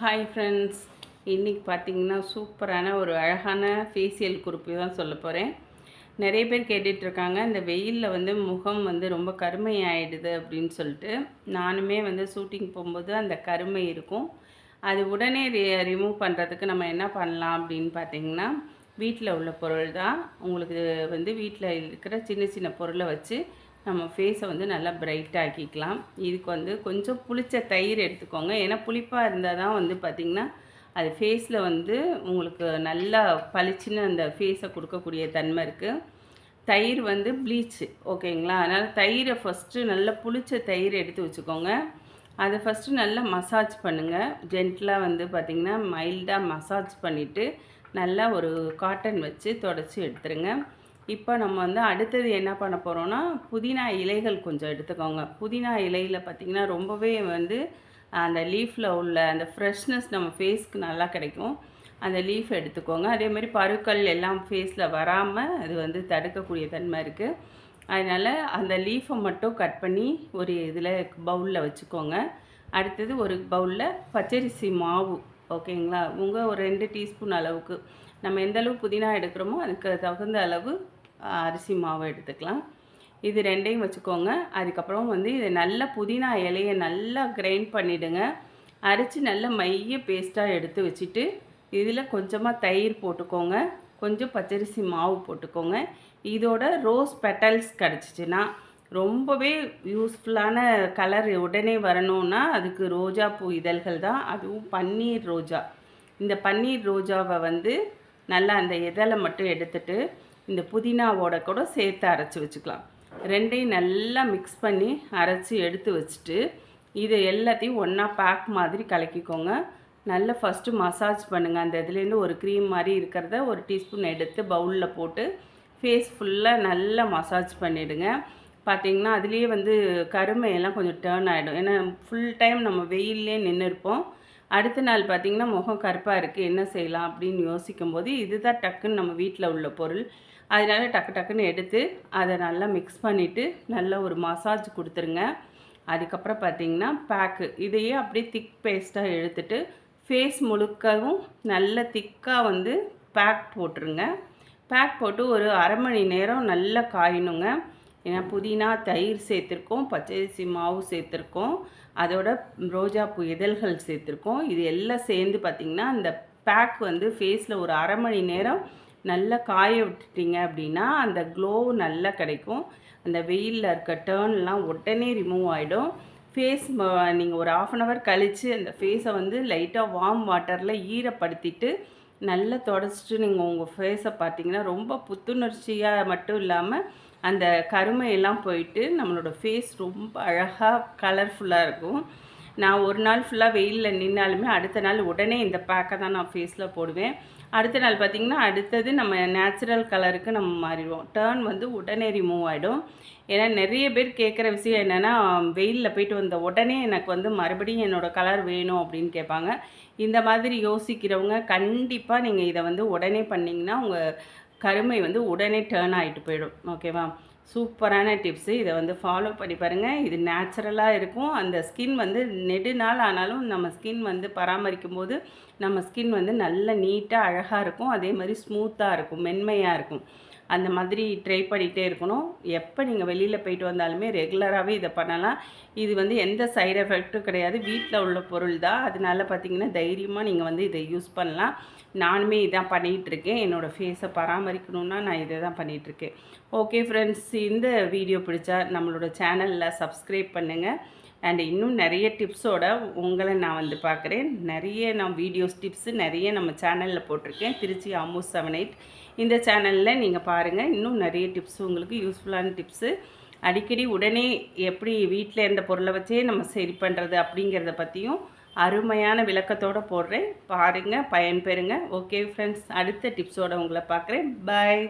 Hi friends, இன்றைக்கி பார்த்தீங்கன்னா சூப்பரான ஒரு அழகான ஃபேஷியல் குறிப்பு தான் சொல்ல போகிறேன். நிறைய பேர் கேட்டுட்ருக்காங்க, இந்த வெயிலில் வந்து முகம் வந்து ரொம்ப கருமை ஆகிடுது அப்படின்னு சொல்லிட்டு. நானுமே வந்து ஷூட்டிங் போகும்போது அந்த கருமை இருக்கும். அது உடனே ரிமூவ் பண்ணுறதுக்கு நம்ம என்ன பண்ணலாம் அப்படின்னு பார்த்தீங்கன்னா, வீட்டில் உள்ள பொருள் தான். உங்களுக்கு வந்து வீட்டில் இருக்கிற சின்ன சின்ன பொருளை வச்சு நம்ம ஃபேஸை வந்து நல்லா பிரைட் ஆக்கிக்கலாம். இதுக்கு வந்து கொஞ்சம் புளிச்ச தயிர் எடுத்துக்கோங்க. ஏன்னா புளிப்பாக இருந்தால் தான் வந்து பார்த்திங்கன்னா அது ஃபேஸில் வந்து உங்களுக்கு நல்லா பளிச்சுன்னு அந்த ஃபேஸை கொடுக்கக்கூடிய தன்மை இருக்குது. தயிர் வந்து ப்ளீச்சு, ஓகேங்களா? அதனால் தயிரை ஃபஸ்ட்டு நல்லா புளிச்ச தயிர் எடுத்து வச்சுக்கோங்க. அதை ஃபஸ்ட்டு நல்லா மசாஜ் பண்ணுங்கள். ஜென்டிலாக வந்து பார்த்திங்கன்னா மைல்டாக மசாஜ் பண்ணிவிட்டு நல்லா ஒரு காட்டன் வச்சு தொடச்சி எடுத்துருங்க. இப்போ நம்ம வந்து அடுத்தது என்ன பண்ண போகிறோன்னா, புதினா இலைகள் கொஞ்சம் எடுத்துக்கோங்க. புதினா இலையில் பார்த்திங்கன்னா ரொம்பவே வந்து அந்த லீஃபில் உள்ள அந்த ஃப்ரெஷ்னஸ் நம்ம ஃபேஸ்க்கு நல்லா கிடைக்கும். அந்த லீஃப் எடுத்துக்கோங்க. அதேமாதிரி பருக்கள் எல்லாம் ஃபேஸில் வராமல் அது வந்து தடுக்கக்கூடிய தன்மை இருக்குது. அதனால் அந்த லீஃபை மட்டும் கட் பண்ணி ஒரு இதில் பவுலில் வச்சுக்கோங்க. அடுத்தது ஒரு பவுலில் பச்சரிசி மாவு, ஓகேங்களா? உங்கள் ஒரு 2 டீஸ்பூன் அளவுக்கு நம்ம எந்த அளவு புதினா எடுக்கிறோமோ அதுக்கு தகுந்த அளவு அரிசி மாவு எடுத்துக்கலாம். இது 2ஐயும் வச்சுக்கோங்க. அதுக்கப்புறம் வந்து இது நல்ல புதினா இலையை நல்லா கிரைண்ட் பண்ணிவிடுங்க. அரைச்சி நல்ல மைய பேஸ்ட்டாக எடுத்து வச்சுட்டு இதில் கொஞ்சமாக தயிர் போட்டுக்கோங்க, கொஞ்சம் பச்சரிசி மாவு போட்டுக்கோங்க. இதோட ரோஸ் பெட்டல்ஸ் கிடச்சிச்சின்னா ரொம்பவே யூஸ்ஃபுல்லான கலர் உடனே வரணுன்னா அதுக்கு ரோஜா பூ இதழ்கள் தான், அதுவும் பன்னீர் ரோஜா. இந்த பன்னீர் ரோஜாவை வந்து நல்லா அந்த இதழை மட்டும் எடுத்துகிட்டு இந்த புதினாவோட கூட சேர்த்து அரைச்சி வச்சுக்கலாம். 2ஐயும் நல்லா மிக்ஸ் பண்ணி அரைச்சி எடுத்து வச்சுட்டு இதை எல்லாத்தையும் ஒன்றா பேக் மாதிரி கலக்கிக்கோங்க. நல்லா ஃபஸ்ட்டு மசாஜ் பண்ணுங்கள். அந்த இதுலேருந்து ஒரு க்ரீம் மாதிரி இருக்கிறத ஒரு டீஸ்பூன் எடுத்து பவுலில் போட்டு ஃபேஸ் ஃபுல்லாக நல்லா மசாஜ் பண்ணிவிடுங்க. பார்த்திங்கன்னா அதுலேயே வந்து கருமையெல்லாம் கொஞ்சம் டேர்ன் ஆகிடும். ஏன்னா ஃபுல் டைம் நம்ம வெயிலே நின்று இருப்போம். அடுத்த நாள் பார்த்திங்கன்னா முகம் கருப்பாக இருக்குது, என்ன செய்யலாம் அப்படின்னு யோசிக்கும்போது இதுதான் டக்குன்னு நம்ம வீட்டில் உள்ள பொருள். அதனால் டக்கு டக்குன்னு எடுத்து அதை நல்லா மிக்ஸ் பண்ணிவிட்டு நல்லா ஒரு மசாஜ் கொடுத்துருங்க. அதுக்கப்புறம் பார்த்திங்கன்னா பேக்கு இதையே அப்படியே திக் பேஸ்ட்டாக எடுத்துகிட்டு ஃபேஸ் முழுக்கவும் நல்ல திக்காக வந்து பேக் போட்டுருங்க. பேக் போட்டு ஒரு அரை மணி நேரம் நல்லா காயணுங்க. ஏன்னா புதினா தயிர் சேர்த்துருக்கோம், பச்சரிசி மாவு சேர்த்துருக்கோம், அதோட ரோஜாப்பூ இதழ்கள் சேர்த்துருக்கோம். இது எல்லாம் சேர்ந்து பார்த்திங்கன்னா அந்த பேக் வந்து ஃபேஸில் ஒரு அரை மணி நேரம் நல்லா காய விட்டுட்டிங்க அப்படின்னா அந்த க்ளோ நல்லா கிடைக்கும். அந்த வெயிலில் இருக்க டேர்ன்லாம் உடனே ரிமூவ் ஆகிடும். ஃபேஸ் நீங்கள் ஒரு 1/2 hour கழித்து அந்த ஃபேஸை வந்து லைட்டாக வார்ம் வாட்டரில் ஈரப்படுத்திட்டு நல்லா தொடச்சிட்டு நீங்கள் உங்கள் ஃபேஸை பார்த்திங்கன்னா ரொம்ப புத்துணர்ச்சியாக மட்டும் இல்லாமல் அந்த கருமையெல்லாம் போயிட்டு நம்மளோட ஃபேஸ் ரொம்ப அழகாக கலர்ஃபுல்லாக இருக்கும். நான் ஒரு நாள் ஃபுல்லாக வெயிலில் நின்னாலுமே அடுத்த நாள் உடனே இந்த பேக்கை தான் நான் ஃபேஸில் போடுவேன். அடுத்த நாள் பார்த்திங்கன்னா அடுத்தது நம்ம நேச்சுரல் கலருக்கு நம்ம மாறிடுவோம். டர்ன் வந்து உடனே ரிமூவ் ஆகிடும். ஏன்னா நிறைய பேர் கேட்குற விஷயம் என்னென்னா, வெயிலில் போயிட்டு வந்த உடனே எனக்கு வந்து மறுபடியும் என்னோடய கலர் வேணும் அப்படின்னு கேட்பாங்க. இந்த மாதிரி யோசிக்கிறவங்க கண்டிப்பாக நீங்கள் இதை வந்து உடனே பண்ணிங்கன்னா உங்கள் கருமை வந்து உடனே டேர்ன் ஆகிட்டு போயிடும். ஓகேவா? சூப்பரான டிப்ஸு. இதை வந்து ஃபாலோ பண்ணி பாருங்கள். இது நேச்சுரலாக இருக்கும். அந்த ஸ்கின் வந்து நெடுநாள் ஆனாலும் நம்ம ஸ்கின் வந்து பராமரிக்கும் போது நம்ம ஸ்கின் வந்து நல்ல நீட்டாக அழகாக இருக்கும். அதே மாதிரி ஸ்மூத்தாக இருக்கும், மென்மையாக இருக்கும். அந்த மாதிரி ட்ரை பண்ணிகிட்டே இருக்கணும். எப்போ நீங்கள் வெளியில் போயிட்டு வந்தாலுமே ரெகுலராகவே இதை பண்ணலாம். இது வந்து எந்த சைடு எஃபெக்ட்டும் கிடையாது. வீட்டில் உள்ள பொருள் தான். அதனால பார்த்திங்கன்னா தைரியமாக நீங்கள் வந்து இதை யூஸ் பண்ணலாம். நானுமே இதான் பண்ணிகிட்ருக்கேன். என்னோடய ஃபேஸை பராமரிக்கணுன்னா நான் இதை தான் பண்ணிகிட்ருக்கேன். ஓகே ஃப்ரெண்ட்ஸ், இந்த வீடியோ பிடிச்சா நம்மளோட சேனலில் சப்ஸ்கிரைப் பண்ணுங்கள். அண்ட் இன்னும் நிறைய டிப்ஸோட உங்களை நான் வந்து பார்க்குறேன். நிறைய நான் வீடியோஸ் டிப்ஸு நிறைய நம்ம சேனலில் போட்டிருக்கேன். திருச்சி அம்மு 78 இந்த சேனலில் நீங்கள் பாருங்கள். இன்னும் நிறைய டிப்ஸு உங்களுக்கு யூஸ்ஃபுல்லான டிப்ஸு அடிக்கடி உடனே எப்படி வீட்டில் இருந்த பொருளை வச்சே நம்ம சரி பண்ணுறது அப்படிங்கிறத பற்றியும் அருமையான விளக்கத்தோடு போடுறேன். பாருங்கள், பயன்பெறுங்க. ஓகே ஃப்ரெண்ட்ஸ், அடுத்த டிப்ஸோடு உங்களை பார்க்குறேன். பாய்.